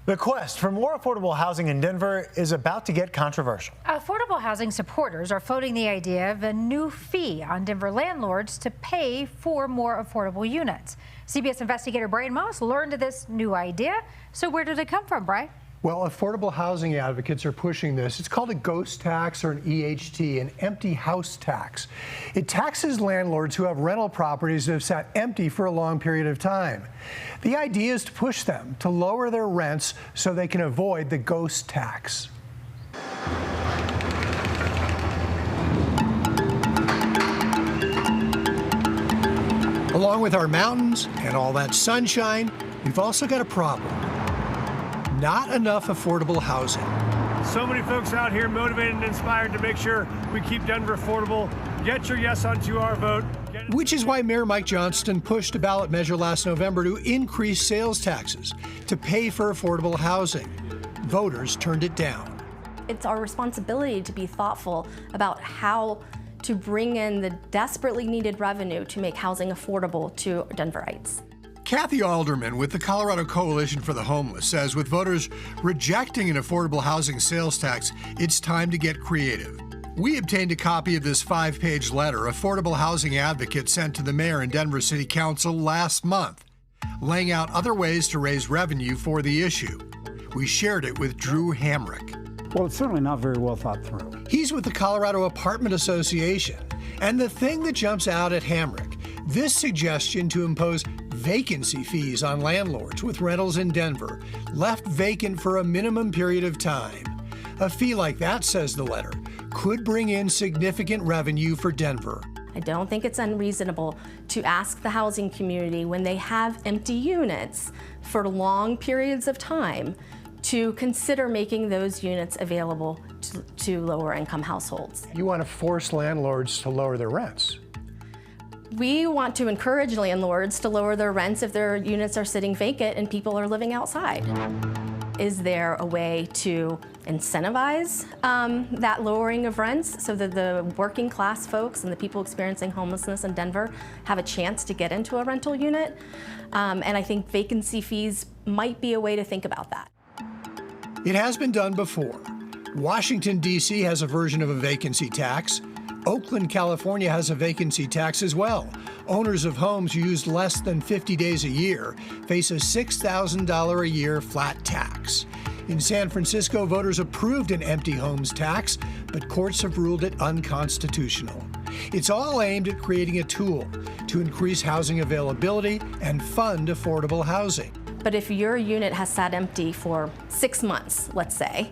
The quest for more affordable housing in Denver is about to get controversial. Affordable housing supporters are floating the idea of a new fee on Denver landlords to pay for more affordable units. CBS investigator Brian Moss learned of this new idea. So where did it come from, Brian? Well, affordable housing advocates are pushing this. It's called a ghost tax, or an EHT, an empty house tax. It taxes landlords who have rental properties that have sat empty for a long period of time. The idea is to push them to lower their rents so they can avoid the ghost tax. Along with our mountains and all that sunshine, we've also got a problem. Not enough affordable housing. So many folks out here motivated and inspired to make sure we keep Denver affordable. Get your yes on 2R vote. Which is why Mayor Mike Johnston pushed a ballot measure last November to increase sales taxes to pay for affordable housing. Voters turned it down. It's our responsibility to be thoughtful about how to bring in the desperately needed revenue to make housing affordable to Denverites. Kathy Alderman with the Colorado Coalition for the Homeless says with voters rejecting an affordable housing sales tax, it's time to get creative. We obtained a copy of this 5-page letter affordable housing advocates sent to the mayor and Denver City Council last month, laying out other ways to raise revenue for the issue. We shared it with Drew Hamrick. Well, it's certainly not very well thought through. He's with the Colorado Apartment Association. And the thing that jumps out at Hamrick, this suggestion to impose vacancy fees on landlords with rentals in Denver, left vacant for a minimum period of time. A fee like that, says the letter, could bring in significant revenue for Denver. I don't think it's unreasonable to ask the housing community when they have empty units for long periods of time to consider making those units available to lower income households. You want to force landlords to lower their rents. We want to encourage landlords to lower their rents if their units are sitting vacant and people are living outside. Is there a way to incentivize that lowering of rents so that the working class folks and the people experiencing homelessness in Denver have a chance to get into a rental unit? And I think vacancy fees might be a way to think about that. It has been done before. Washington, D.C. has a version of a vacancy tax. Oakland, California has a vacancy tax as well. Owners of homes who use less than 50 days a year face a $6,000 a year flat tax. In San Francisco, voters approved an empty homes tax, but courts have ruled it unconstitutional. It's all aimed at creating a tool to increase housing availability and fund affordable housing. But if your unit has sat empty for 6 months, let's say,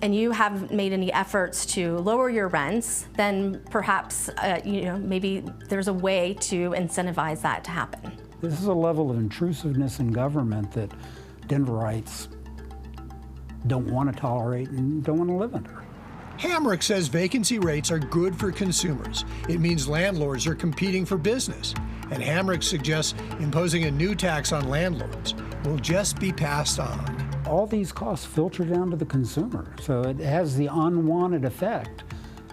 and you haven't made any efforts to lower your rents, then perhaps maybe there's a way to incentivize that to happen. This is a level of intrusiveness in government that Denverites don't want to tolerate and don't want to live under. Hamrick says vacancy rates are good for consumers. It means landlords are competing for business. And Hamrick suggests imposing a new tax on landlords will just be passed on. All these costs filter down to the consumer, so it has the unwanted effect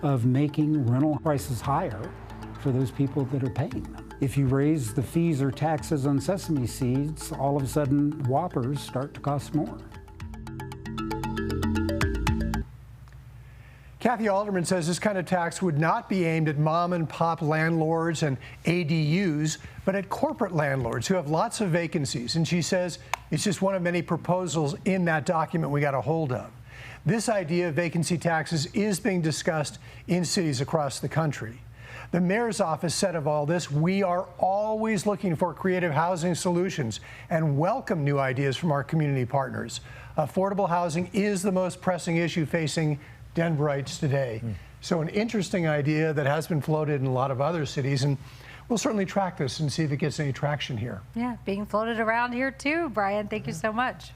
of making rental prices higher for those people that are paying them. If you raise the fees or taxes on sesame seeds, all of a sudden Whoppers start to cost more. Kathy Alderman says this kind of tax would not be aimed at mom and pop landlords and ADUs, but at corporate landlords who have lots of vacancies. And she says it's just one of many proposals in that document we got a hold of. This idea of vacancy taxes is being discussed in cities across the country. The mayor's office said of all this, we are always looking for creative housing solutions and welcome new ideas from our community partners. Affordable housing is the most pressing issue facing Denverites today. So an interesting idea that has been floated in a lot of other cities, and we'll certainly track this and see if it gets any traction here. Yeah, being floated around here too, Brian. Thank you so much.